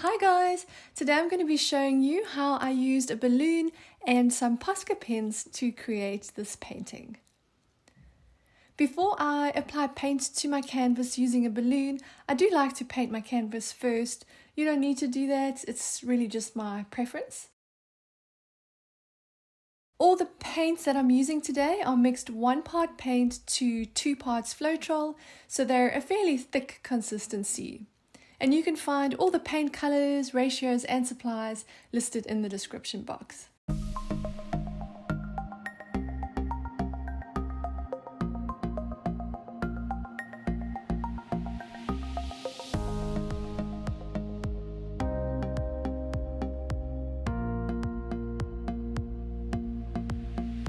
Hi guys! Today I'm going to be showing you how I used a balloon and some Posca pens to create this painting. Before I apply paint to my canvas using a balloon, I do like to paint my canvas first. You don't need to do that, it's really just my preference. All the paints that I'm using today are mixed 1 part paint to 2 parts Floetrol, so they're a fairly thick consistency. And you can find all the paint colors, ratios and supplies listed in the description box.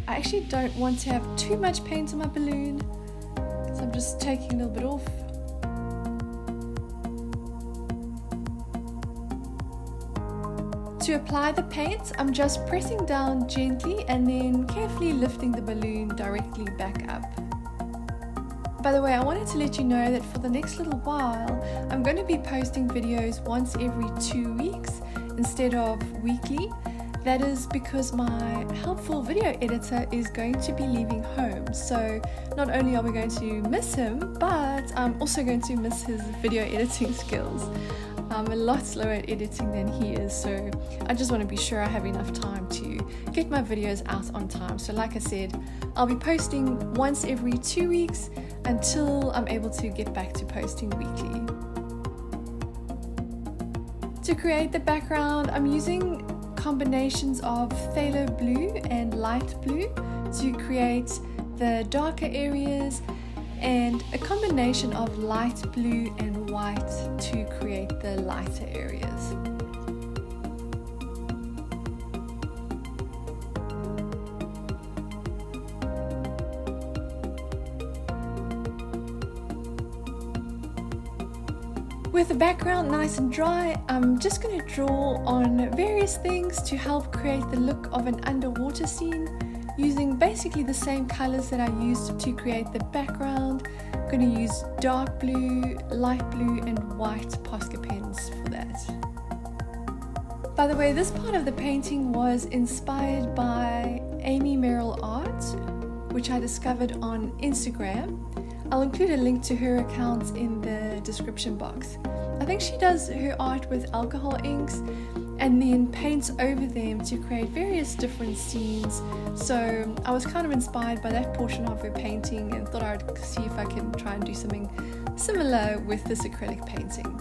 I actually don't want to have too much paint on my balloon, so I'm just taking a little bit off. To apply the paint, I'm just pressing down gently and then carefully lifting the balloon directly back up. By the way, I wanted to let you know that for the next little while, I'm going to be posting videos once every 2 weeks instead of weekly. That is because my helpful video editor is going to be leaving home. So not only are we going to miss him, but I'm also going to miss his video editing skills. I'm a lot slower at editing than he is, so I just want to be sure I have enough time to get my videos out on time. So like I said, I'll be posting once every 2 weeks until I'm able to get back to posting weekly. To create the background, I'm using combinations of phthalo blue and light blue to create the darker areas, and a combination of light blue and white to create the lighter areas. With the background nice and dry, I'm just going to draw on various things to help create the look of an underwater scene, using basically the same colors that I used to create the background. I'm going to use dark blue, light blue and white Posca pens for that. By the way, this part of the painting was inspired by Amy Merrill Art, which I discovered on Instagram. I'll include a link to her account in the description box. I think she does her art with alcohol inks and then paints over them to create various different scenes. So I was kind of inspired by that portion of her painting and thought I'd see if I can try and do something similar with this acrylic painting.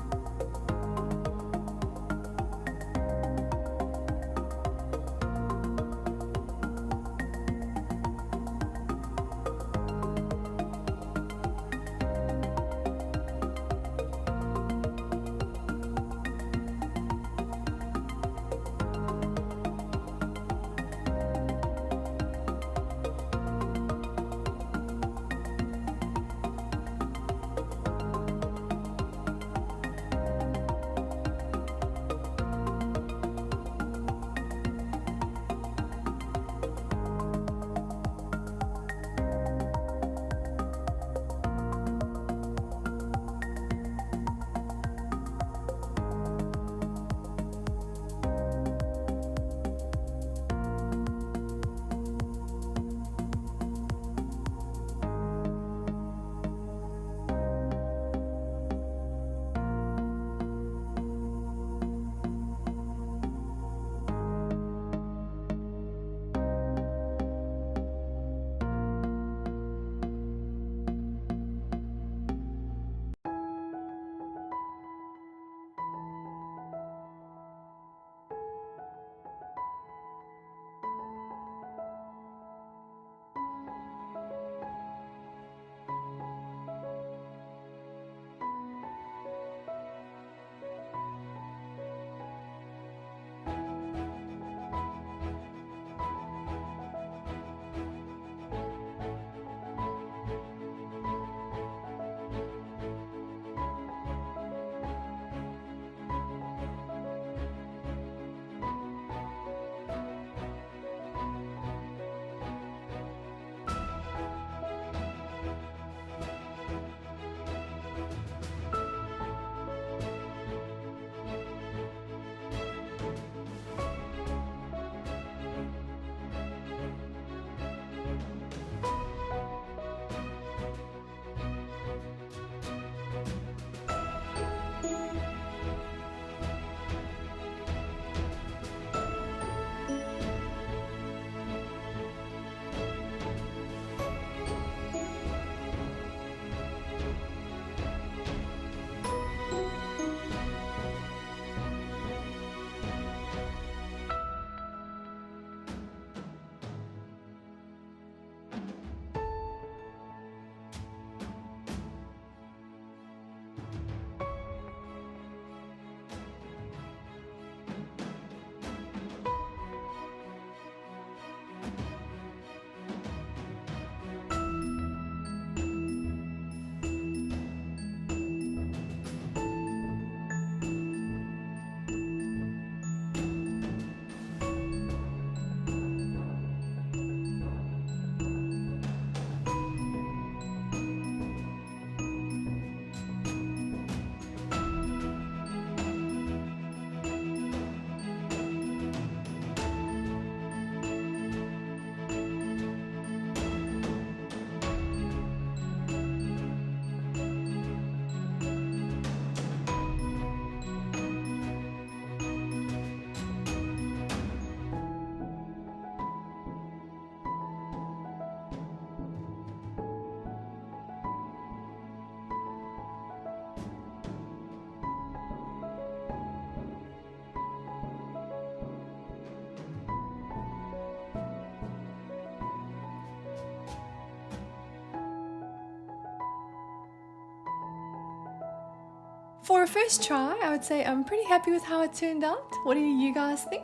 For a first try, I would say I'm pretty happy with how it turned out. What do you guys think?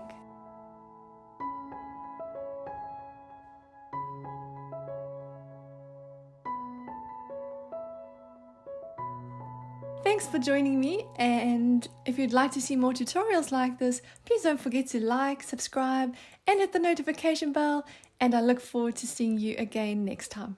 Thanks for joining me, and if you'd like to see more tutorials like this, please don't forget to like, subscribe, and hit the notification bell, and I look forward to seeing you again next time.